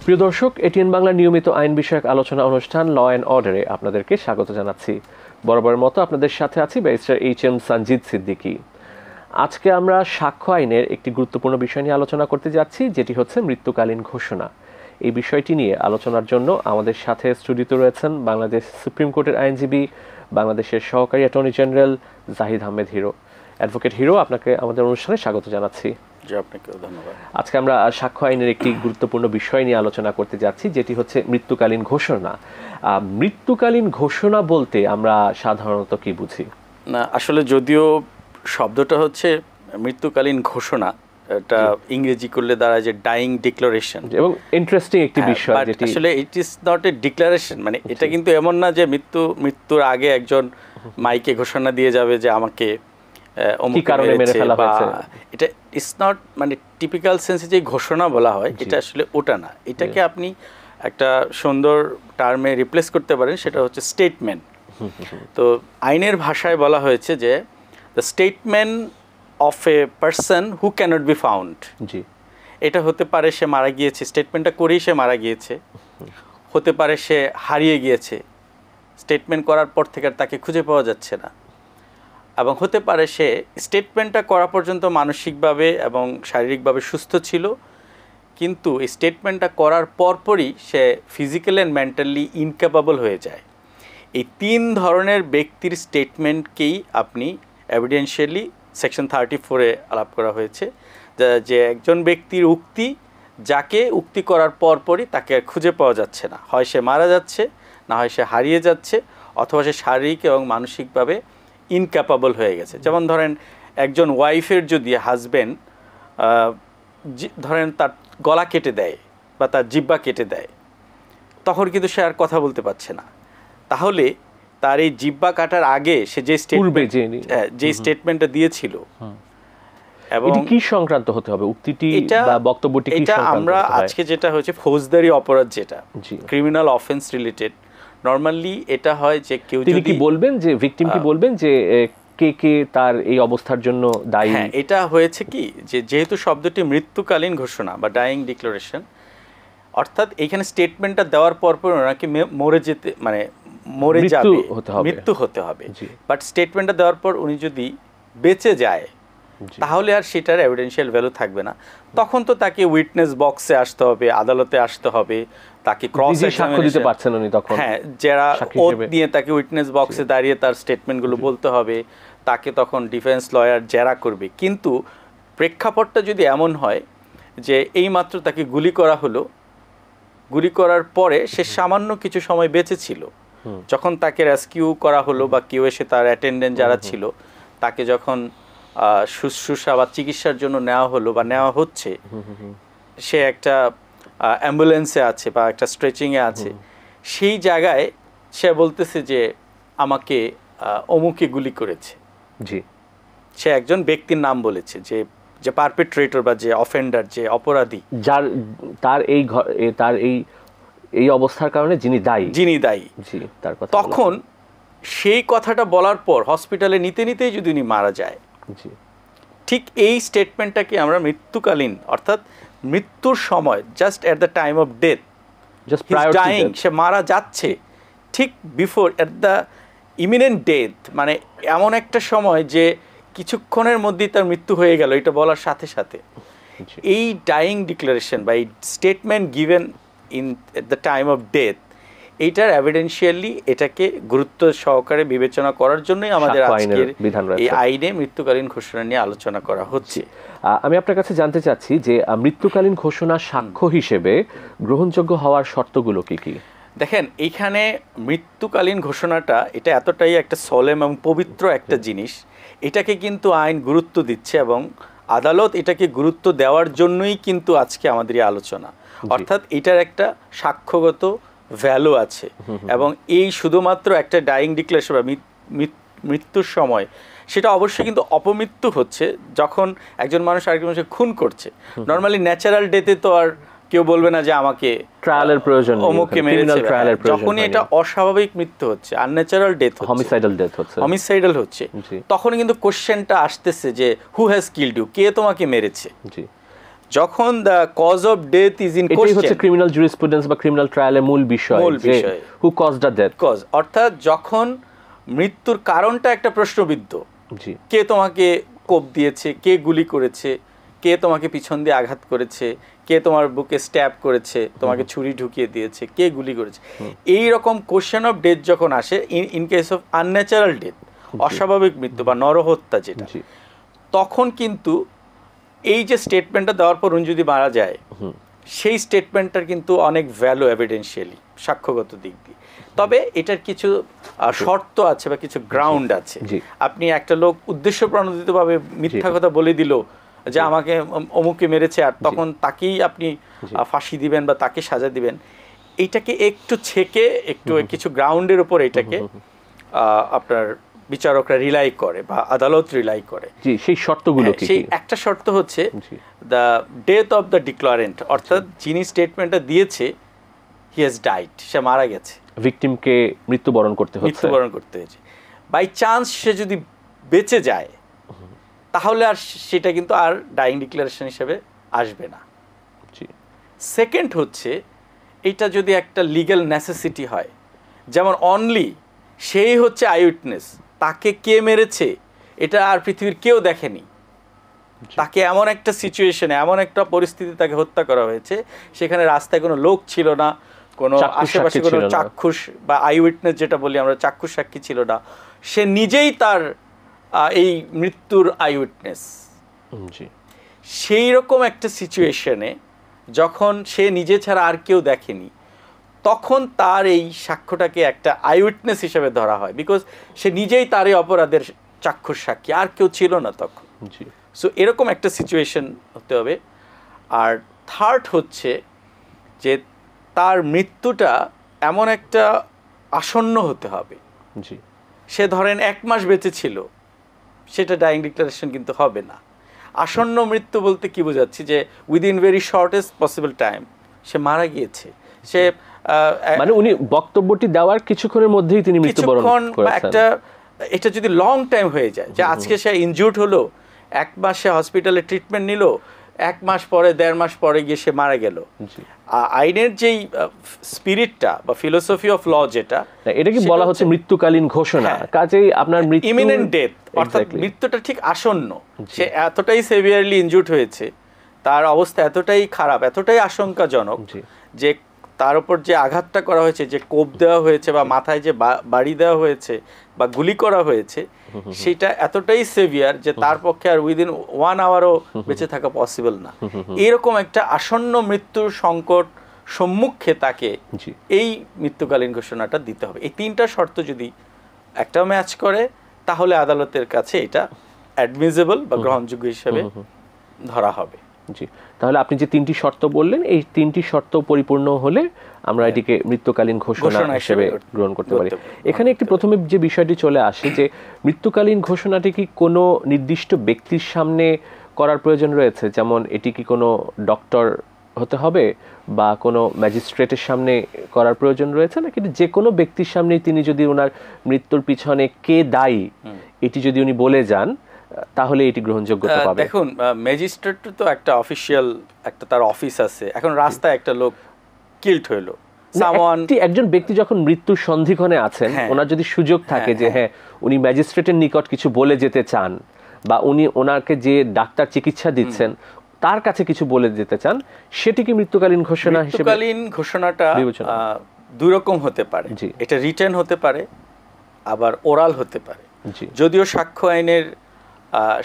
প্রিয় দর্শক, এটিএন বাংলা নিয়মিত আইন বিষয়ক আলোচনা অনুষ্ঠান ল অ্যান্ড অর্ডারে আপনাদেরকে স্বাগত জানাচ্ছি। বরাবরের মতো আপনাদের সাথে আছি ব্যারিস্টার এইচ.এম. সানজিদ সিদ্দিকী। আজকে আমরা সাক্ষ্য আইনের একটি গুরুত্বপূর্ণ বিষয় নিয়ে আলোচনা করতে যাচ্ছি, যেটি হচ্ছে মৃত্যুকালীন ঘোষণা। এই বিষয়টি নিয়ে আলোচনার জন্য আমাদের সাথে স্টুডিওতে রয়েছেন বাংলাদেশ সুপ্রিম কোর্টের আইনজীবী, বাংলাদেশের সহকারী attorney general Zahid Ahmed hero. Advocate hero, আপনাকে আমাদের অনুষ্ঠানে স্বাগত জানাচ্ছি। আপনাকেও ধন্যবাদ। আজকে আমরা সাক্ষ্য আইনের একটি গুরুত্বপূর্ণ বিষয় নিয়ে আলোচনা করতে যাচ্ছি, যেটি হচ্ছে মৃত্যুকালীন ঘোষণা। মৃত্যুকালীন ঘোষণা বলতে আমরা সাধারণত কি বুঝি? না, আসলে যদিও শব্দটা হচ্ছে মৃত্যুকালীন ঘোষণা, এটা ইংরেজি করলে দাঁড়ায় যে ডাইং ডিক্লারেশন, এবং ইন্টারেস্টিং একটি বিষয় যেটি আসলে it is not a declaration. মানে এটা কিন্তু এমন না যে মৃত্যুর আগে একজন মাইকে ঘোষণা দিয়ে যাবে যে আমাকে কি কারণে মেরে ফেলা হয়েছে। এটা ইজ নট, মানে টিপিক্যাল সেন্সে যে ঘোষণা বলা হয় এটা আসলে ওটা না। এটাকে আপনি একটা সুন্দর টার্মে রিপ্লেস করতে পারেন, সেটা হচ্ছে স্টেটমেন্ট। তো আইনের ভাষায় বলা হয়েছে যে the statement of a person who cannot be found. জি, এটা হতে পারে সে মারা গিয়েছে, স্টেটমেন্টটা করেই সে মারা গিয়েছে, হতে পারে সে হারিয়ে গিয়েছে, স্টেটমেন্ট করার পর থেকে আর তাকে খুঁজে পাওয়া যাচ্ছে না, এবং হতে পারে সে স্টেটমেন্টটা করা পর্যন্ত মানসিকভাবে এবং শারীরিকভাবে সুস্থ ছিল, কিন্তু এই স্টেটমেন্টটা করার পরপরই সে ফিজিক্যাল অ্যান্ড মেন্টালি ইনক্যাপাবল হয়ে যায়। এই তিন ধরনের ব্যক্তির স্টেটমেন্টকেই আপনি এভিডেন্সিয়ালি সেকশন 34-এ আলাপ করা হয়েছে, যে একজন ব্যক্তির উক্তি, যাকে উক্তি করার পরপরই তাকে খুঁজে পাওয়া যাচ্ছে না, হয় সে মারা যাচ্ছে, না হয় সে হারিয়ে যাচ্ছে, অথবা সে শারীরিক এবং মানসিকভাবে ইনক্যাপাবল হয়ে গেছে। যেমন ধরেন একজন ওয়াইফের যদি হাজব্যান্ড ধরেন তার গলা কেটে দেয় বা তার জিহ্বা কেটে দেয়, তখন কিন্তু সে আর কথা বলতে পারছে না। তাহলে তার এই জিহ্বা কাটার আগে সে যে স্টেটমেন্টটা দিয়েছিল, এবং কি সংক্রান্ত হতে হবে উক্তিটি বা বক্তব্যটি? এটা আমরা আজকে যেটা হচ্ছে ফৌজদারি অপরাধ, যেটা ক্রিমিনাল অফেন্স রিলেটেড, নরমালি এটা হয় যে কেউ যদি কি বলবেন, যে ভিকটিম কি বলবেন যে কে কে তার এই অবস্থার জন্য দায়ী? হ্যাঁ, এটা হয়েছে কি যে যেহেতু শব্দটি মৃত্যুকালীন ঘোষণা বা ডাইং ডিক্লারেশন, অর্থাৎ এইখানে স্টেটমেন্টটা দেওয়ার পর ওনাকে মরে যেতে, মানে মরে যাবে, মৃত্যু হতে হবে। বাট স্টেটমেন্টটা দেওয়ার পর উনি যদি বেঁচে যায়, তাহলে আর সেটার এভিডেন্সিয়াল ভ্যালু থাকবে না। তখন তো তাকে উইটনেস বক্সে আসতে হবে, আদালতে আসতে হবে, তাকে ক্রস সাক্ষ্য দিতে পারছেন উনি তখন। হ্যাঁ, যারা ওথ নিয়ে তাকে উইটনেস বক্সে দাঁড়িয়ে তার স্টেটমেন্টগুলো বলতে হবে, তাকে তখন ডিফেন্স লয়ার জেরা করবে। কিন্তু প্রেক্ষাপটটা যদি এমন হয় যে এইমাত্র তাকে গুলি করা হলো, গুলি করার পরে সে সামান্য কিছু সময় বেঁচে ছিল, যখন তাকে রেস্কিউ করা হলো বা কেউ এসে তার অ্যাটেন্ডেন্ট যারা ছিল তাকে যখন শুশ্রূষা বা চিকিৎসার জন্য নেওয়া হলো বা নেওয়া হচ্ছে, সে একটা অ্যাম্বুলেন্সে আছে বা একটা স্ট্রেচিংয়ে আছে, সেই জায়গায় সে বলতেছে যে আমাকে অমুকে গুলি করেছে। জি, সে একজন ব্যক্তির নাম বলেছে, যে পারপেট্রেটর বা যে অফেন্ডার, যে অপরাধী, যার তার এই অবস্থার কারণে যিনি দায়ী। জি, তার কথা। তখন সেই কথাটা বলার পর হসপিটালে নিতেই যদি উনি মারা যায়, ঠিক এই স্টেটমেন্টটাকে আমরা মৃত্যুকালীন, অর্থাৎ মৃত্যুর সময়, just at the time of death, সে মারা যাচ্ছে, ঠিক before, at the imminent death, মানে এমন একটা সময় যে কিছুক্ষণের মধ্যেই তার মৃত্যু হয়ে গেল, এটা বলার সাথে সাথে এই ডাইং ডিক্লারেশন বা এই statement given in at the time of death, এইটার এভিডেন্সিয়ালি এটাকে গুরুত্ব সহকারে বিবেচনা করার জন্যই আমাদের আজকের এই আইনে মৃত্যুকালীন ঘোষণা নিয়ে আলোচনা করা হচ্ছে। আমি আপনার কাছে জানতে চাচ্ছি যে মৃত্যুকালীন ঘোষণা সাক্ষ্য হিসেবে গ্রহণযোগ্য হওয়ার শর্তগুলো কি কি? দেখেন, এইখানে মৃত্যুকালীন ঘোষণাটা এটা এতটাই একটা সোলেম এবং পবিত্র একটা জিনিস, এটাকে কিন্তু আইন গুরুত্ব দিচ্ছে এবং আদালত এটাকে গুরুত্ব দেওয়ার জন্যই কিন্তু আজকে আমাদের এই আলোচনা। অর্থাৎ এটার একটা সাক্ষ্যগত ভ্যালু আছে, এবং এই শুধুমাত্র একটা ডাইং ডিক্লারেশন বা মৃত্যুর সময়, সেটা অবশ্যই কিন্তু অপমৃত্যু হচ্ছে যখন একজন মানুষ আরেকজন মানুষকে খুন করছে। নর্মালি ন্যাচারাল ডেথে তো আর কেউ বলবে না যে আমাকে ট্রায়ালের প্রয়োজন, অমুককে মেরেছে। যখনই এটা অস্বাভাবিক মৃত্যু হচ্ছে, আনন্যাচারাল ডেথ, হোমিসাইডাল হচ্ছে, তখন কিন্তু কোশ্চেনটা আসতেছে যে হু হ্যাজ কিলড ইউ, কে তোমাকে মেরেছে। যখন the cause of death is in এটাই হচ্ছে কোশ্চেন, ক্রিমিনাল জুরিসপ্রুডেন্স বা ক্রিমিনাল ট্রায়ালের মূল বিষয়, who caused the death. Cause অর্থাৎ যখন মৃত্যুর কারণটা একটা প্রশ্নবিদ্ধ, জি কে তোমাকে কোপ দিয়েছে, কে গুলি করেছে, কে তোমাকে পিছন দিয়ে আঘাত করেছে, কে তোমার বুকে স্ট্যাব করেছে, তোমাকে ছুরি ঢুকিয়ে দিয়েছে, কে গুলি করেছে, এই রকম কোশ্চেন অফ ডেথ যখন আসে, in case of unnatural death, অস্বাভাবিক মৃত্যু বা নরহত্যা যেটা, জি তখন কিন্তু এই যে স্টেটমেন্টটা দেওয়ার পর উনি যদি মারা যায়, সেই স্টেটমেন্টটার কিন্তু অনেক ভ্যালু এভিডেন্সিয়ালি, সাক্ষ্যগত দিক দিয়ে। তবে এটার কিছু শর্ত আছে বা কিছু গ্রাউন্ড আছে। জি। আপনি একটা লোক উদ্দেশ্য প্রণোদিতভাবে মিথ্যা কথা বলে দিল যে আমাকে অমুকে মেরেছে, আর তখন তাকেই আপনি ফাঁসি দিবেন বা তাকে সাজা দিবেন, এইটাকে একটু ছেকে একটু কিছু গ্রাউন্ডের উপর এটাকে আপনার বিচারকরা রিলাই করে বা আদালত রিলাই করে। জি, সেই শর্তগুলো কি? সেই একটা শর্ত হচ্ছে দ্য ডেথ অফ দ্য ডিক্লারেন্ট, অর্থাৎ যিনি স্টেটমেন্টটা দিয়েছে হি হ্যাজ ডাইড, সে মারা গেছে, ভিকটিমকে মৃত্যুবরণ করতে হয়েছে। বাই চান্স সে যদি বেঁচে যায় তাহলে আর সেটা কিন্তু আর ডাইং ডিক্লারেশন হিসেবে আসবে না। সেকেন্ড হচ্ছে এটা যদি একটা লিগ্যাল নেসেসিটি হয়, যেমন অনলি সেই হচ্ছে আই উইটনেস, তাকে কে মেরেছে এটা আর পৃথিবীর কেউ দেখেনি, তাকে এমন একটা সিচুয়েশনে, এমন একটা পরিস্থিতি তাকে হত্যা করা হয়েছে, সেখানে রাস্তায় কোনো লোক ছিল না, কোনো আশেপাশে কোনো চাক্ষুষ বা আই উইটনেস যেটা বলি আমরা, চাক্ষুষ সাক্ষী ছিল না, সে নিজেই তার এই মৃত্যুর আই উইটনেস। সেই রকম একটা সিচুয়েশনে যখন সে নিজে ছাড়া আর কেউ দেখেনি, তখন তার এই সাক্ষ্যটাকে একটা আই উইটনেস হিসেবে ধরা হয়, বিকজ সে নিজেই তার এই অপরাধের চাক্ষুষ সাক্ষী, আর কেউ ছিল না তখন। সো এরকম একটা সিচুয়েশন হতে হবে। আর থার্ড হচ্ছে যে তার মৃত্যুটা এমন একটা আসন্ন হতে হবে, সে ধরেন 1 মাস বেঁচে ছিল, সেটা ডাইং ডিক্লারেশন কিন্তু হবে না। আসন্ন মৃত্যু বলতে কি বোঝাচ্ছি, যে within very shortest possible time সে মারা গিয়েছে, সে মানে উনি বক্তব্যটি দেওয়ার কিছুক্ষণের মধ্যেই তিনি মৃত্যুবরণ করেছেন। একটা এটা যদি লং টাইম হয়ে যায়, যে আজকে সে ইনজুর্ড হলো, 1 মাস সে হসপিটালে ট্রিটমেন্ট নিল, 1 মাস পরে 1.5 মাস পরে গিয়ে সে মারা গেল, আইনের যেই স্পিরিটটা বা ফিলোসফি অফ ল যেটা, এটাকে বলা হচ্ছে মৃত্যুকালীন ঘোষণা। কাজেই আপনার মৃত্যু, ইমিনেন্ট ডেথ, অর্থাৎ মৃত্যুটা ঠিক আসন্ন, সে এতটাই সেভিয়ারলি ইনজুর্ড হয়েছে, তার অবস্থা এতটাই খারাপ, এতটাই আশঙ্কাজনক, যে তার উপর যে আঘাতটা করা হয়েছে, যে কোপ দেওয়া হয়েছে বা মাথায় যে বাড়ি দেওয়া হয়েছে বা গুলি করা হয়েছে, সেটা এতটাই সেভিয়ার যে তার পক্ষে আর উইদিন 1 আওয়ারও বেঁচে থাকা পসিবল না। এরকম একটা আসন্ন মৃত্যুর সংকট সম্মুখে তাকে এই মৃত্যুকালীন ঘোষণাটা দিতে হবে। এই 3টা শর্ত যদি একটা ম্যাচ করে, তাহলে আদালতের কাছে এটা অ্যাডমিসেবল বা গ্রহণযোগ্য হিসেবে ধরা হবে। জি, তাহলে আপনি যে 3টি শর্ত বললেন, এই 3টি শর্ত পরিপূর্ণ হলে আমরা এটিকে মৃত্যুকালীন ঘোষণা হিসেবে গ্রহণ করতে পারি। এখানে একটি প্রথমে যে বিষয়টি চলে আসে, যে মৃত্যুকালীন ঘোষণাটি কি কোনো নির্দিষ্ট ব্যক্তির সামনে করার প্রয়োজন রয়েছে, যেমন এটি কি কোনো ডক্টর হতে হবে বা কোনো ম্যাজিস্ট্রেটের সামনে করার প্রয়োজন রয়েছে, নাকি যে কোনো ব্যক্তির সামনে তিনি যদি ওনার মৃত্যুর পিছনে কে দায়ী এটি যদি উনি বলে যান, তাহলে এটি গ্রহণযোগ্যতা পাবে? দেখুন, ম্যাজিস্ট্রেট তো একটা অফিশিয়াল, একটা তার অফিস আছে। এখন রাস্তায় একটা লোক কিল্ড হইলো, একজন ব্যক্তি যখন মৃত্যুর সন্ধিক্ষণে আছেন, ওনার যদি সুযোগ থাকে যে হ্যাঁ উনি ম্যাজিস্ট্রেটের নিকট কিছু বলে যেতে চান, বা উনি ওনাকে যে ডাক্তার চিকিৎসা দিচ্ছেন তার কাছে কিছু বলে যেতে চান, সেটি কি মৃত্যুকালীন ঘোষণা হিসেবে? মৃত্যুকালীন ঘোষণাটা 2 রকম হতে পারে। এটা রিটেন হতে পারে, আবার ওরাল হতে পারে। যদিও সাক্ষ্য আইনের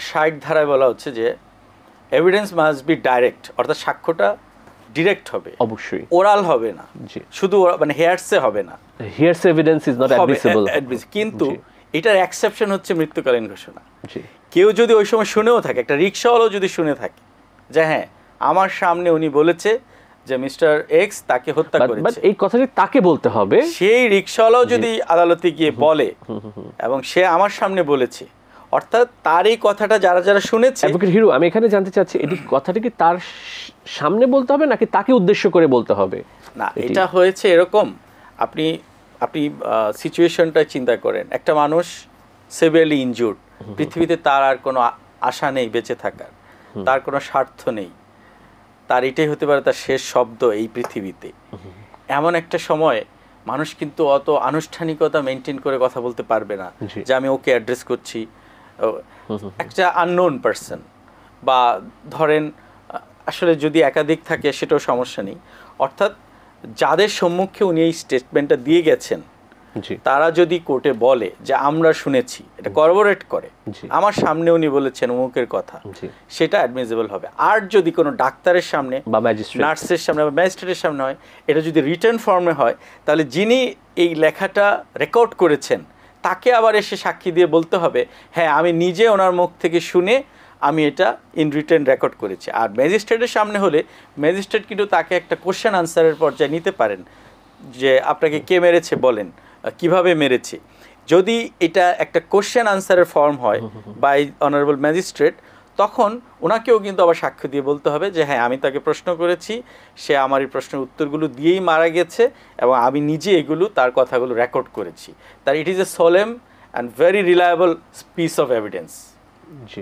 60 ধারায় বলা হচ্ছে যে এভিডেন্স মাস্ট বি ডাইরেক্ট, অর্থাৎ সাক্ষ্যটা ডিরেক্ট হবে, অবশ্যই ওরাল হবে না, শুধু মানে হেয়ারসে হবে না, হেয়ারসে এভিডেন্স ইজ নট অ্যাডমিসিবল। কিন্তু এটার এক্সেপশন হচ্ছে মৃত্যুকালীন ঘোষণা। কেউ যদি ওই সময় শুনেও থাকে, একটা রিক্সাওয়ালাও যদি শুনে থাকে যে হ্যাঁ আমার সামনে উনি বলেছে যে মিস্টার এক্স তাকে হত্যা করেছে, এই কথাটি তাকে বলতে হবে। সেই রিক্সাওয়ালাও যদি আদালতে গিয়ে বলে এবং সে আমার সামনে বলেছে, অর্থাৎ তার এই কথাটা যারা যারা শুনেছে। অ্যাডভোকেট হিরু, আমি এখানে জানতে চাচ্ছি, এটি কথাটি কি তার সামনে বলতে হবে নাকি তাকে উদ্দেশ্য করে বলতে হবে? না, এটা হয়েছে এরকম, আপনি সিচুয়েশনটা চিন্তা করেন, একটা মানুষ সেভিয়ারলি ইনজুর্ড, পৃথিবীতে তার আর কোনো আশা নেই বেঁচে থাকার, তার কোনো স্বার্থ নেই, তার এটাই হতে পারে তার শেষ শব্দ এই পৃথিবীতে। এমন একটা সময় মানুষ কিন্তু অত আনুষ্ঠানিকতা মেনটেন করে কথা বলতে পারবে না যে আমি ওকে অ্যাড্রেস করছি, একটা আননোন পারসন, বা ধরেন আসলে যদি একাধিক থাকে সেটাও সমস্যা নেই। অর্থাৎ যাদের সম্মুখে উনি এই স্টেটমেন্টটা দিয়ে গেছেন তারা যদি কোর্টে বলে যে আমরা শুনেছি, এটা করবোরেট করে, আমার সামনে উনি বলেছেন অমুকের কথা, সেটা অ্যাডমিসেবল হবে। আর যদি কোনো ডাক্তারের সামনে বা নার্সের সামনে বা ম্যাজিস্ট্রেটের সামনে হয়, এটা যদি রিটার্ন ফর্মে হয়, তাহলে যিনি এই লেখাটা রেকর্ড করেছেন তাকে আবার এসে সাক্ষী দিয়ে বলতে হবে হ্যাঁ আমি নিজে ওনার মুখ থেকে শুনে আমি এটা ইন রিটেন রেকর্ড করেছি। আর ম্যাজিস্ট্রেটের সামনে হলে ম্যাজিস্ট্রেট কিন্তু তাকে একটা কোশ্চেন আনসারের পর্যায়ে নিতে পারেন যে আপনাকে কে মেরেছে বলেন, কিভাবে মেরেছে। যদি এটা একটা কোশ্চেন আনসারের ফর্ম হয় বাই অনারেবল ম্যাজিস্ট্রেট, তখন ওনাকেও কিন্তু আবার সাক্ষ্য দিয়ে বলতে হবে যে হ্যাঁ আমি তাকে প্রশ্ন করেছি, সে আমার এই প্রশ্নের উত্তরগুলো দিয়েই মারা গেছে এবং আমি নিজে এগুলো তার কথাগুলো রেকর্ড করেছি। তার it is a solemn and very reliable piece of evidence. জি,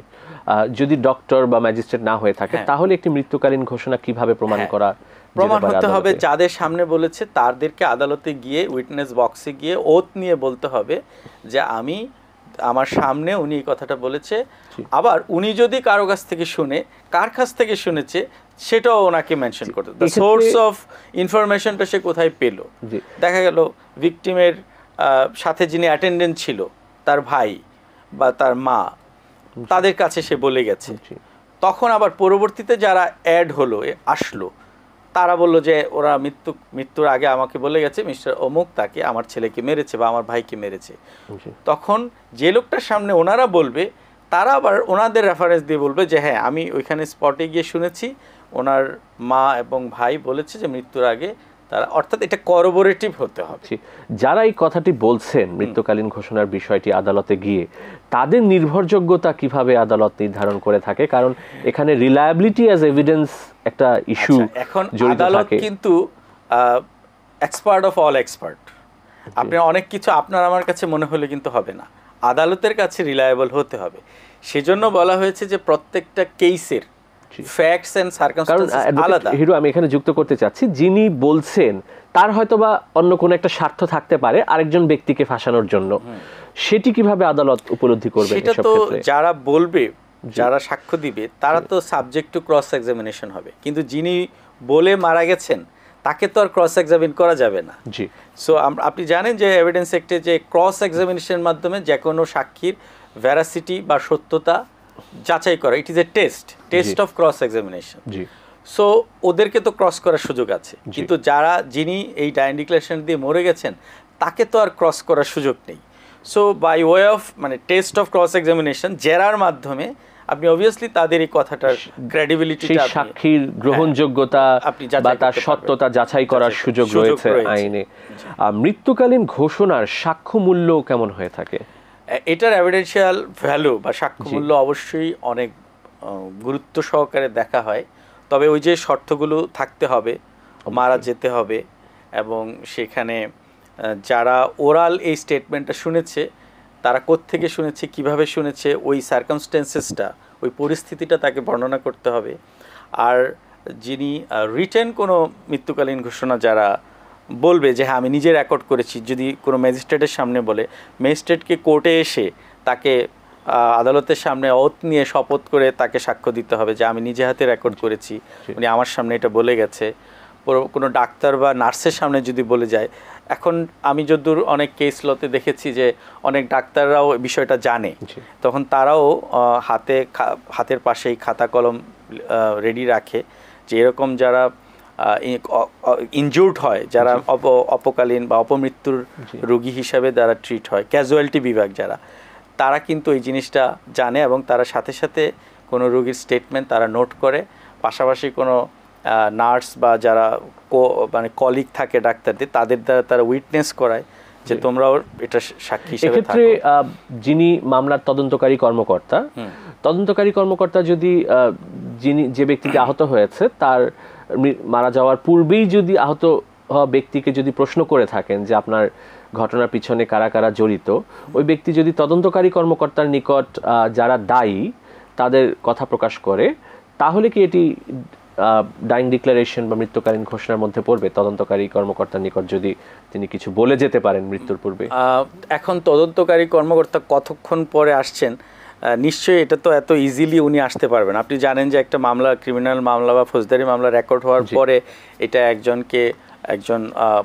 যদি ডক্টর বা ম্যাজিস্ট্রেট না হয়ে থাকে তাহলে একটি মৃত্যুকালীন ঘোষণা কিভাবে প্রমাণ করা? প্রমাণ হতে হবে যাদের সামনে বলেছে তাদেরকে আদালতে গিয়ে উইটনেস বক্সে গিয়ে ওথ নিয়ে বলতে হবে যে আমি আমার সামনে উনি এই কথাটা বলেছে। আবার উনি যদি কারো কাছ থেকে শুনে, কার কাছ থেকে শুনেছে সেটাও ওনাকে মেনশন করতে হবে। সোর্স অফ ইনফরমেশনটা সে কোথায় পেল। দেখা গেল ভিকটিমের সাথে যিনি অ্যাটেন্ডেন্ট ছিল, তার ভাই বা তার মা, তাদের কাছে সে বলে গেছে। তখন আবার পরবর্তীতে যারা অ্যাড হলো আসলো, তারা বললো যে ওরা মৃত্যুর আগে আমাকে বলে গেছে মিস্টার অমুক তাকে আমার ছেলেকে মেরেছে বা আমার ভাইকে মেরেছে। তখন যে লোকটার সামনে ওনারা বলবে, তারা আবার ওনাদের রেফারেন্স দিয়ে বলবে যে হ্যাঁ আমি ওইখানে স্পটে গিয়ে শুনেছি ওনার মা এবং ভাই বলেছে যে মৃত্যুর আগে তারা, অর্থাৎ এটা করবোরেটিভ হতে হবে। যারা এই কথাটি বলছেন মৃত্যুকালীন ঘোষণার বিষয়টি আদালতে গিয়ে, তাদের নির্ভরযোগ্যতা কিভাবে আদালত নির্ধারণ করে থাকে? কারণ এখানে রিলায়েবিলিটি অ্যাজ এভিডেন্স একটা ইস্যু। এখন আদালত কিন্তু এক্সপার্ট অফ অল এক্সপার্ট। আপনি অনেক কিছু আপনার আমার কাছে মনে হলে কিন্তু হবে না, আদালতের কাছে রিলায়েবল হতে হবে। সেজন্য বলা হয়েছে যে প্রত্যেকটা কেসের ফ্যাক্টস এন্ড সার্কামস্ট্যান্সেস আলাদা। হিরো, আমি এখানে যুক্ত করতে চাচ্ছি, যিনি বলছেন তার হয়তোবা অন্য কোনো একটা স্বার্থ থাকতে পারে আরেকজন ব্যক্তিকে ফাঁসানোর জন্য, সেটি কিভাবে আদালত উপলব্ধি করবে? সেটা তো যারা বলবে, যারা সাক্ষ্য দিবে তারা তো সাবজেক্ট টু ক্রস এক্সামিনেশন হবে, কিন্তু যিনি বলে মারা গেছেন তাকে তো আর ক্রস এক্সামিন করা যাবে না। জি। সো আপনি জানেন যে এভিডেন্স অ্যাক্টে যে ক্রস এক্সামিনেশনের মাধ্যমে যে কোনো সাক্ষীর ভ্যারাসিটি বা সত্যতা যাচাই করা, ইট is A test of cross examination. So ওদেরকে তো ক্রস করার সুযোগ আছে, কিন্তু যিনি এই ডাইন ডিক্লারেশন দিয়ে মরে গেছেন তাকে তো আর ক্রস করার সুযোগ নেই। So by way of credibility of cross examination, জেরার মাধ্যমে আপনি অবভিয়াসলি তাদের এই কথাটার ক্রেডিবিলিটিটা, সাক্ষীর গ্রহণযোগ্যতা বা তার সত্যতা যাচাই করার সুযোগ রয়েছে আইনে। মৃত্যুকালীন ঘোষণার সাক্ষ্য মূল্য কেমন হয়ে থাকে? এটার এভিডেন্সিয়াল ভ্যালু বা সাক্ষ্য মূল্য অবশ্যই অনেক গুরুত্ব সহকারে দেখা হয়। তবে ওই যে শর্তগুলো থাকতে হবে, মারা যেতে হবে, এবং সেখানে যারা ওরাল এই স্টেটমেন্টটা শুনেছে তারা কোত্থেকে শুনেছে, কিভাবে শুনেছে, ওই সার্কামস্টেন্সেসটা, ওই পরিস্থিতিটা তাকে বর্ণনা করতে হবে। আর যিনি রিটেন কোনো মৃত্যুকালীন ঘোষণা যারা বলবে যে হ্যাঁ আমি নিজে রেকর্ড করেছি, যদি কোনো ম্যাজিস্ট্রেটের সামনে বলে, ম্যাজিস্ট্রেটকে কোর্টে এসে তাকে আদালতের সামনে ওথ নিয়ে শপথ করে তাকে সাক্ষ্য দিতে হবে যে আমি নিজে হাতে রেকর্ড করেছি, উনি আমার সামনে এটা বলে গেছে। কোনো ডাক্তার বা নার্সের সামনে যদি বলে যায়, এখন আমি যদ্দূর অনেক কেস লতে দেখেছি যে অনেক ডাক্তাররাও বিষয়টা জানে, তখন তারাও হাতের পাশেই খাতা কলম রেডি রাখে যে এরকম যারা ইনজুর্ড হয়, যারা অপকালীন বা অপমৃত্যুর রোগী হিসাবে যারা ট্রিট হয়, ক্যাজুয়ালিটি বিভাগ যারা, তারা কিন্তু এই জিনিসটা জানে এবং তারা সাথে সাথে কোনো রোগীর স্টেটমেন্ট তারা নোট করে, পাশাপাশি কোনো নার্স বা যারা কলিগ থাকে ডাক্তারদের, তাদের দ্বারা তারা উইটনেস করায় যে তোমরাও এটা সাক্ষী হিসেবে থাকো। এক্ষেত্রে যিনি মামলার তদন্তকারী কর্মকর্তা যদি যে ব্যক্তিটি আহত হয়েছে তার মারা যাওয়ার পূর্বেই যদি আহত হওয়া ব্যক্তিকে যদি প্রশ্ন করে থাকেন যে আপনার ঘটনার পিছনে কারা কারা জড়িত, ওই ব্যক্তি যদি তদন্তকারী কর্মকর্তার নিকট যারা দায়ী তাদের কথা প্রকাশ করে, তাহলে কি এটি ডাইং ডিক্লারেশন বা মৃত্যুকালীন ঘোষণার মধ্যে পড়বে তদন্তকারী কর্মকর্তার নিকট যদি তিনি কিছু বলে যেতে পারেন মৃত্যুর পূর্বে? এখন তদন্তকারী কর্মকর্তা কতক্ষণ পরে আসছেন, নিশ্চয়ই এটা তো এত ইজিলি উনি আসতে পারবেন। আপনি জানেন যে একটা মামলা, ক্রিমিনাল মামলা বা ফৌজদারি মামলা রেকর্ড হওয়ার পরে এটা একজন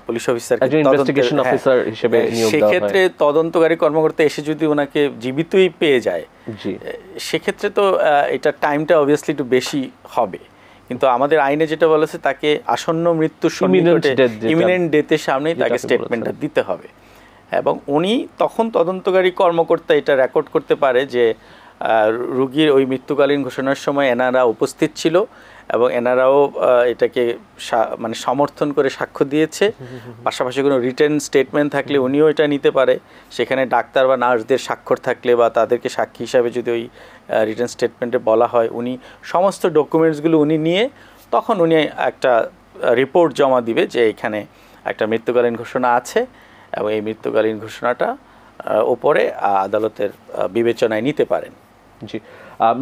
পুলিশ অফিসারকে ইনভেস্টিগেশন অফিসার হিসেবে নিয়োগ দেওয়া হয়। সেক্ষেত্রে তদন্তকারী কর্মকর্তা এসে যদি ওনাকে জীবিতই পেয়ে যায়, সেক্ষেত্রে তো এটা টাইমটা অবভিয়াসলি একটু বেশি হবে। কিন্তু আমাদের আইনে যেটা বলেছে তাকে আসন্ন মৃত্যুর সন্নিকটে ইমিনেন্ট ডেথের সামনেই তাকে স্টেটমেন্টটা দিতে হবে। এবং উনি তখন তদন্তকারী কর্মকর্তা এটা রেকর্ড করতে পারে যে রুগীর ওই মৃত্যুকালীন ঘোষণার সময় এনারা উপস্থিত ছিল এবং এনারাও এটাকে মানে সমর্থন করে সাক্ষ্য দিয়েছে। পাশাপাশি কোনো রিটেন স্টেটমেন্ট থাকলে উনিও এটা নিতে পারে। সেখানে ডাক্তার বা নার্সদের স্বাক্ষর থাকলে বা তাদেরকে সাক্ষী হিসাবে যদি ওই রিটেন স্টেটমেন্টে বলা হয়, উনি সমস্ত ডকুমেন্টসগুলো উনি নিয়ে তখন উনি একটা রিপোর্ট জমা দিবে যে এখানে একটা মৃত্যুকালীন ঘোষণা আছে এবং এই মৃত্যুকালীন ঘোষণাটা ওপরে আদালতের বিবেচনায় নিতে পারেন। জি,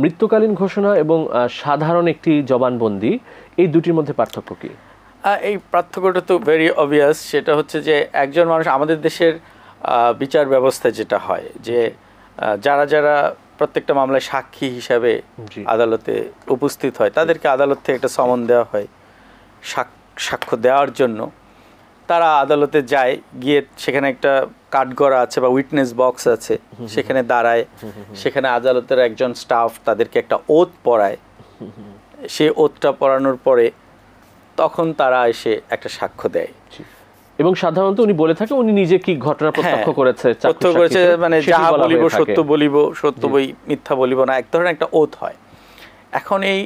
মৃত্যুকালীন ঘোষণা এবং সাধারণ একটি জবানবন্দি, এই দুটির মধ্যে পার্থক্য কি? এই পার্থক্যটা তো ভেরি অবভিয়াস। সেটা হচ্ছে যে একজন মানুষ, আমাদের দেশের বিচার ব্যবস্থায় যেটা হয় যে যারা যারা প্রত্যেকটা মামলায় সাক্ষী হিসাবে আদালতে উপস্থিত হয় তাদেরকে আদালত থেকে একটা সমন দেওয়া হয় সাক্ষ্য দেওয়ার জন্য। তারা আদালতে যায়, গিয়ে সেখানে একটা কাঠগড়া আছে বা উইটনেস বক্স আছে, সেখানে দাঁড়ায়। সেখানে আদালতের একজন স্টাফ তাদেরকে একটা ওথ পড়ায়। সেই ওথটা পড়ানোর পরে তখন তারা এসে একটা সাক্ষ্য দেয়। এবং সাধারণত উনি বলে থাকে উনি নিজে কি ঘটনা প্রত্যক্ষ করেছে, মানে যাহা বলিব সত্য বলিব, সত্য বই মিথ্যা বলিব না, এক ধরনের একটা ওথ হয়। এখন এই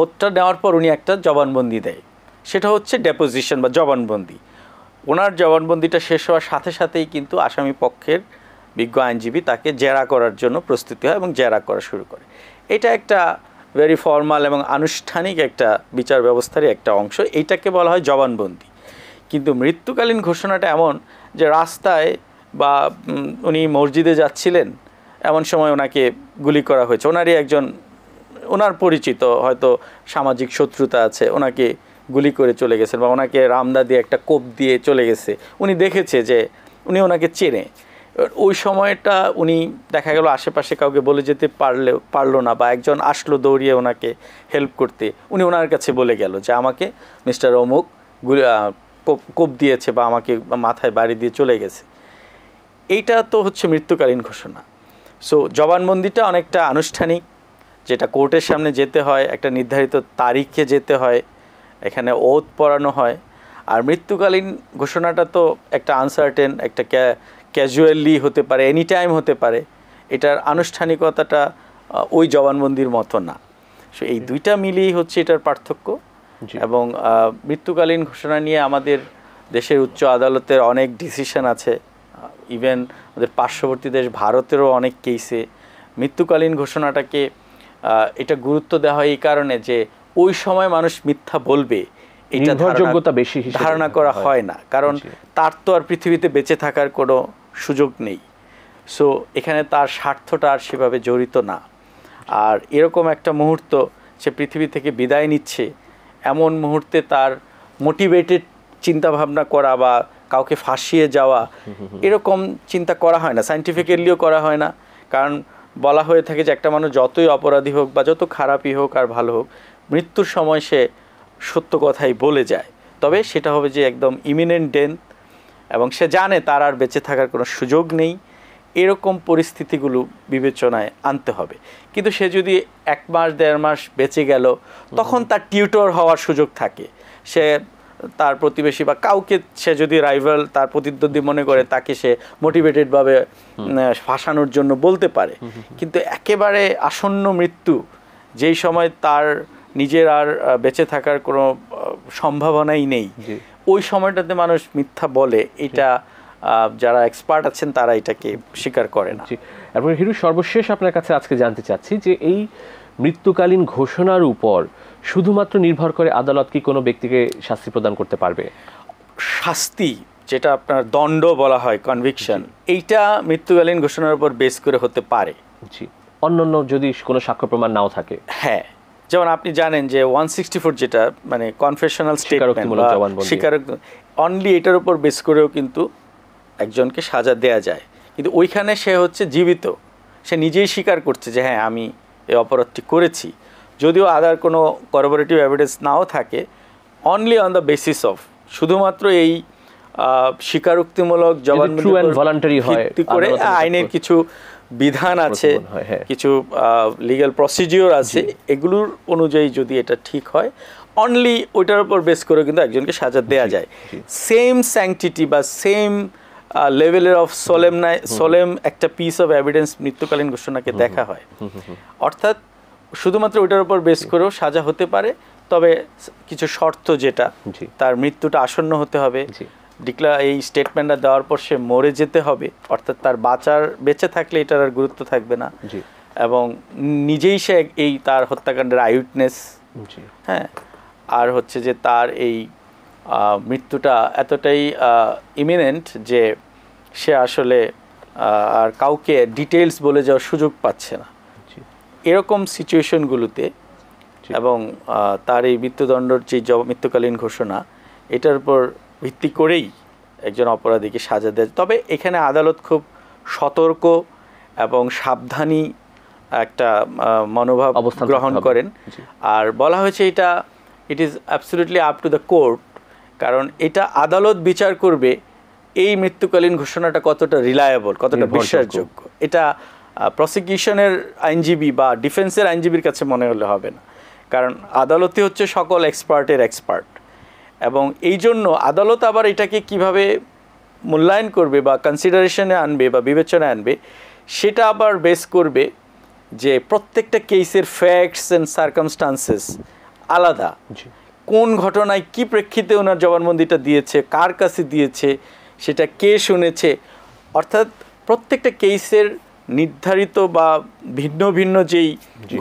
ওথটা নেওয়ার পর উনি একটা জবানবন্দি দেয়, সেটা হচ্ছে ডেপোজিশন বা জবানবন্দি। ওনার জবানবন্দিটা শেষ হওয়ার সাথে সাথেই কিন্তু আসামি পক্ষের বিজ্ঞ আইনজীবী তাকে জেরা করার জন্য প্রস্তুতি হয় এবং জেরা করা শুরু করে। এটা একটা ভেরি ফর্মাল এবং আনুষ্ঠানিক একটা বিচার ব্যবস্থারই একটা অংশ, এইটাকে বলা হয় জবানবন্দি। কিন্তু মৃত্যুকালীন ঘোষণাটা এমন যে রাস্তায় বা উনি মসজিদে যাচ্ছিলেন, এমন সময় ওনাকে গুলি করা হয়েছে, ওনারই একজন ওনার পরিচিত, হয়তো সামাজিক শত্রুতা আছে, ওনাকে গুলি করে চলে গেছেন বা ওনাকে রামদা দিয়ে একটা কোপ দিয়ে চলে গেছে। উনি দেখেছে যে উনি ওনাকে চেনে। ওই সময়টা উনি দেখা গেল আশেপাশে কাউকে বলে যেতে পারলো না, বা একজন আসলো দৌড়িয়ে ওনাকে হেল্প করতে, উনি ওনার কাছে বলে গেল যে আমাকে মিস্টার অমুক কোপ দিয়েছে বা আমাকে মাথায় বাড়ি দিয়ে চলে গেছে। এইটা তো হচ্ছে মৃত্যুকালীন ঘোষণা। সো জবানবন্দিটা অনেকটা আনুষ্ঠানিক, যেটা কোর্টের সামনে যেতে হয়, একটা নির্ধারিত তারিখে যেতে হয়, এখানে ওথ পড়ানো হয়। আর মৃত্যুকালীন ঘোষণাটা তো একটা আনসার্টেন, একটা ক্যাজুয়ালি হতে পারে, এনি টাইম হতে পারে। এটার আনুষ্ঠানিকতাটা ওই জবানবন্দির মতো না। সো এই দুইটা মিলিয়েই হচ্ছে এটার পার্থক্য। এবং মৃত্যুকালীন ঘোষণা নিয়ে আমাদের দেশের উচ্চ আদালতের অনেক ডিসিশন আছে। ইভেন আমাদের পার্শ্ববর্তী দেশ ভারতেরও অনেক কেসে মৃত্যুকালীন ঘোষণাটাকে এটা গুরুত্ব দেওয়া হয় এই কারণে যে ওই সময় মানুষ মিথ্যা বলবে এটা ধারণা করা হয় না, কারণ তার তো আর পৃথিবীতে বেঁচে থাকার কোনো সুযোগ নেই। সো এখানে তার স্বার্থটা আর সেভাবে জড়িত না। আর এরকম একটা মুহূর্ত সে পৃথিবী থেকে বিদায় নিচ্ছে, এমন মুহূর্তে তার মোটিভেটেড চিন্তাভাবনা করা বা কাউকে ফাঁসিয়ে যাওয়া, এরকম চিন্তা করা হয় না, সায়েন্টিফিক্যালিও করা হয় না। কারণ বলা হয়ে থাকে যে একটা মানুষ যতই অপরাধী হোক বা যত খারাপই হোক আর ভালো হোক, মৃত্যুর সময় সে সত্য কথাই বলে যায়। তবে সেটা হবে যে একদম ইমিনেন্ট ডেথ, এবং সে জানে তার আর বেঁচে থাকার কোনো সুযোগ নেই। এরকম পরিস্থিতিগুলো বিবেচনায় আনতে হবে। কিন্তু সে যদি 1 মাস 1.5 মাস বেঁচে গেল, তখন তার টিউটর হওয়ার সুযোগ থাকে। সে তার প্রতিবেশী বা কাউকে সে যদি রাইভাল, তার প্রতিদ্বন্দ্বী মনে করে, তাকে সে মোটিভেটেডভাবে ফাঁসানোর জন্য বলতে পারে। কিন্তু একেবারে আসন্ন মৃত্যু, যেই সময় তার নিজের আর বেঁচে থাকার কোনো সম্ভাবনাই নেই, ওই সময়টাতে মানুষ মিথ্যা বলে, এটা যারা এক্সপার্ট আছেন তারা এটাকে স্বীকার করে না। এবং হিরু, সর্বশেষ আপনার কাছে আজকে জানতে চাচ্ছি যে এই মৃত্যুকালীন ঘোষণার উপর শুধুমাত্র নির্ভর করে আদালত কি কোনো ব্যক্তিকে শাস্তি প্রদান করতে পারবে? শাস্তি, যেটা আপনার দণ্ড বলা হয়, কনভিকশন, এইটা মৃত্যুকালীন ঘোষণার উপর বেস করে হতে পারে। জি, অন্যান্য যদি কোনো সাক্ষ্য প্রমাণ নাও থাকে। হ্যাঁ, যেমন আপনি জানেন যে 164 যেটা মানে কনফেশনাল স্টেটমেন্ট স্বীকারোক্তিমূলক জবানবন্দি। স্বীকারোক্তি অনলি এটার উপর বেস করেও কিন্তু একজনকে সাজা দেয়া যায়, কিন্তু ওইখানে সে হচ্ছে জীবিত, সে নিজেই স্বীকার করছে যে হ্যাঁ আমি এই অপরাধটি করেছি, যদিও আদার কোনো করবোরেটিভ এভিডেন্স নাও থাকে, only on the basis of শুধুমাত্র এই স্বীকারোক্তিমূলক true and voluntary হয়, ভিত্তি করে আদালতের আইনের কিছু বিধান আছে, প্রতিবন্ধ হয়, হ্যাঁ। কিছু লিগ্যাল প্রসিডিওর আছে, এগুলোর অনুযায়ী যদি এটা ঠিক হয় অনলি ওইটার উপর বেস করে কিন্তু একজনকে সাজা দেয়া যায়। সেম স্যাংটিটি বা সেম লেভেলের অফ সোলেম একটা পিস অফ এভিডেন্স মৃত্যুকালীন ঘোষণাকে দেখা হয়। অর্থাৎ শুধুমাত্র ওইটার উপর বেস করেও সাজা হতে পারে, তবে কিছু শর্ত, যেটা জি। তার মৃত্যুটা আসন্ন হতে হবে, জি। এই স্টেটমেন্টটা দেওয়ার পর সে মরে যেতে হবে, অর্থাৎ তার বেঁচে থাকলে এটার আর গুরুত্ব থাকবে না, জি। এবং নিজেই সে এই তার হত্যাকাণ্ডের আইউইটনেস, জি। হ্যাঁ, আর হচ্ছে যে তার এই মৃত্যুটা এতটাই ইমিনেন্ট যে সে আসলে আর কাউকে ডিটেলস বলে যাওয়ার সুযোগ পাচ্ছে না, জি। এরকম সিচুয়েশনগুলোতে এবং তার এই মৃত্যুদণ্ডর যে মৃত্যুকালীন ঘোষণা, এটার উপর ভিত্তি করেই একজন অপরাধীকে সাজা দেয়। তবে এখানে আদালত খুব সতর্ক এবং সাবধানী একটা মনোভাব অবস্থান গ্রহণ থাকতে হবে। করেন। জি। আর বলা হয়েছে এটা it is absolutely up to the court, কারণ এটা আদালত বিচার করবে এই মৃত্যুকালীন ঘোষণাটা কতটা রিলায়েবল, কতটা বিশ্বাসযোগ্য। এটা প্রসিকিউশনের আইনজীবী বা ডিফেন্সের আইনজীবীর কাছে মনে হলে হবে না, কারণ আদালতই হচ্ছে সকল এক্সপার্টের এক্সপার্ট, এবং এই জন্য আদালত আবার এটাকে কিভাবে মূল্যায়ন করবে বা কনসিডারেশনে আনবে বা বিবেচনায় আনবে, সেটা আবার বেস করবে যে প্রত্যেকটা কেসের ফ্যাক্টস অ্যান্ড সার্কামস্টান্সেস আলাদা, কোন ঘটনায় কি প্রেক্ষিতে ওনার জবানবন্দিটা দিয়েছে, কার কাছে দিয়েছে, সেটা কে শুনেছে, অর্থাৎ প্রত্যেকটা কেসের নির্ধারিত বা ভিন্ন ভিন্ন যেই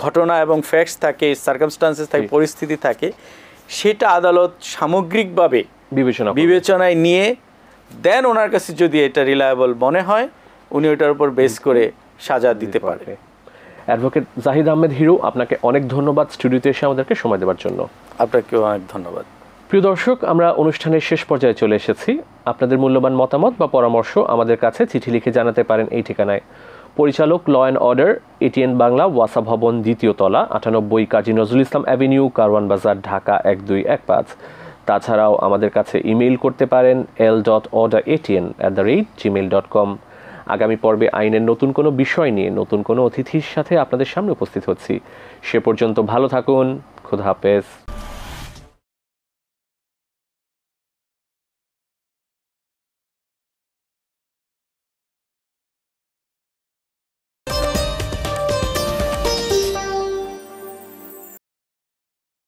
ঘটনা এবং ফ্যাক্টস থাকে, সার্কামস্টান্সেস থাকে, পরিস্থিতি থাকে, সেটা আদালত সামগ্রিকভাবে বিবেচনায় নিয়ে দেন ওনার কাছে যদি এটা রিলায়েবল মনে হয়, উনি ওটার উপর বেস করে সাজা দিতে পারে। অ্যাডভোকেট জাহিদ আহমেদ হিরু, আপনাকে অনেক ধন্যবাদ স্টুডিওতে এসে আমাদেরকে সময় দেওয়ার জন্য। আপনাকেও অনেক ধন্যবাদ। প্রিয় দর্শক, আমরা অনুষ্ঠানের শেষ পর্যায়ে চলে এসেছি। আপনাদের মূল্যবান মতামত বা পরামর্শ আমাদের কাছে চিঠি লিখে জানাতে পারেন এই ঠিকানায়। পরিচালক, law and order, ATN Bangla, ওয়াসা ভবন, 2য় তলা, 98 কাজী নজরুল ইসলাম অ্যাভিনিউ, কারওয়ান বাজার, ঢাকা 1215। তাছাড়াও আমাদের কাছে ইমেইল করতে পারেন l.orderatn@gmail.com। আগামী পর্বে আইনের নতুন কোনো বিষয় নিয়ে নতুন কোনো অতিথির সাথে আপনাদের সামনে উপস্থিত হচ্ছি। সে পর্যন্ত ভালো থাকুন। খোদা হাফেজ।